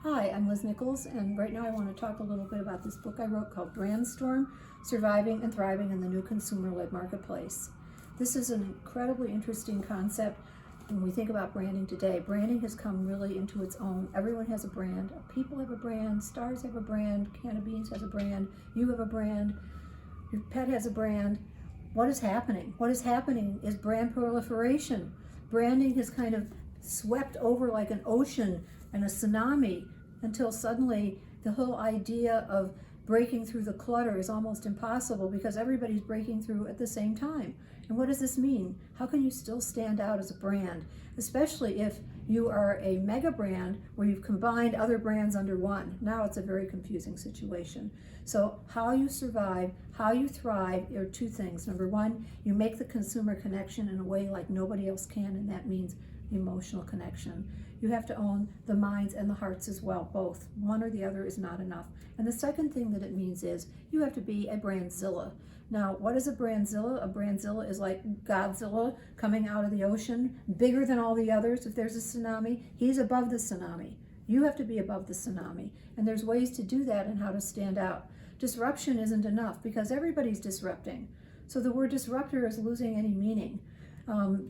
Hi, I'm Liz Nichols, and right now I want to talk a little bit about this book I wrote called Brandstorm: Surviving and Thriving in the New Consumer-Led Marketplace. This is an incredibly interesting concept when we think about branding today. Branding has come really into its own. Everyone has a brand. People have a brand, stars have a brand, Can of Beans has a brand, you have a brand, your pet has a brand. What is happening? What is happening is brand proliferation. Branding has kind of swept over like an ocean and a tsunami until suddenly the whole idea of breaking through the clutter is almost impossible because everybody's breaking through at the same time. And what does this mean? How can you still stand out as a brand, especially if you are a mega brand where you've combined other brands under one? Now it's a very confusing situation. So how you survive, how you thrive are two things. Number one, you make the consumer connection in a way like nobody else can, and that means emotional connection. You have to own the minds and the hearts as well, both. One or the other is not enough. And the second thing that it means is you have to be a Brandzilla. Now, what is a Brandzilla? A Brandzilla is like Godzilla coming out of the ocean, bigger than all the others. If there's a tsunami, he's above the tsunami. You have to be above the tsunami. And there's ways to do that and how to stand out. Disruption isn't enough because everybody's disrupting. So the word disruptor is losing any meaning.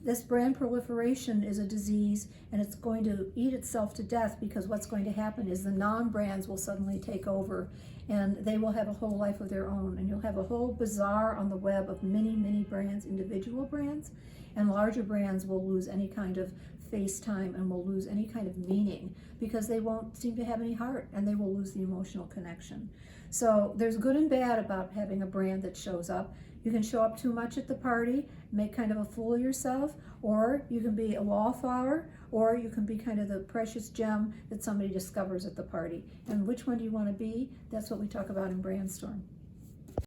This brand proliferation is a disease, and it's going to eat itself to death because what's going to happen is the non-brands will suddenly take over and they will have a whole life of their own, and you'll have a whole bazaar on the web of many, many brands, individual brands, and larger brands will lose any kind of face time and will lose any kind of meaning because they won't seem to have any heart and they will lose the emotional connection. So there's good and bad about having a brand that shows up. You can show up too much at the party, make kind of a fool of yourself, or you can be a wallflower, or you can be kind of the precious gem that somebody discovers at the party. And which one do you want to be? That's what we talk about in Brandstorm.